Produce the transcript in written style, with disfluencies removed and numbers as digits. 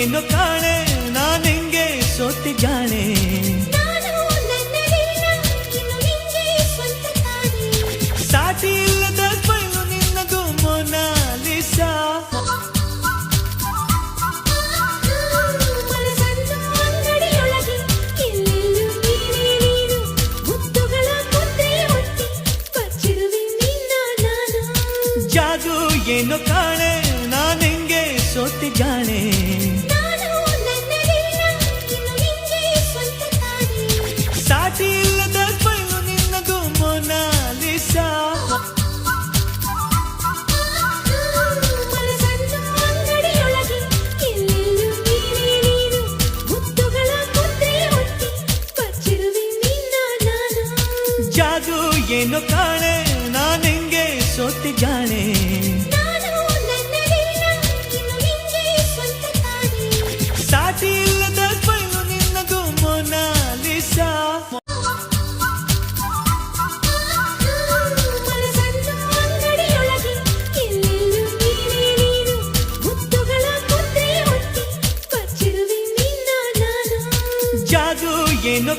ಏನು ಕಾಣೆ ನಾನೆಂಗೆ ಸೋತೆ ಜಾಣೆ ಸಾಟಿ ಇಲ್ಲದ ಬಯಲು ನಿನ್ನದು ಮೊನಾಲಿಸಾ ಜಾದು ಏನು ಕಾಣೆ ನಾನೆಂಗೆ ಸೋತೆ ಜಾಣೆ ಸಾಟಿ ಇಲ್ಲದ ಬಯಲು ನಿನ್ನದು ಮೊನಾಲಿಸಾ ಜಾದು ಏನು ಕಾಣೆ ನಾನೆಂಗೆ ಸೋತೆ ಜಾಣೆ ಸಾಟಿ ಇಲ್ಲದ ಬಯಲು ನಿನ್ನದು ಮೊನಾಲಿಸಾ ಜಾದು ಏನು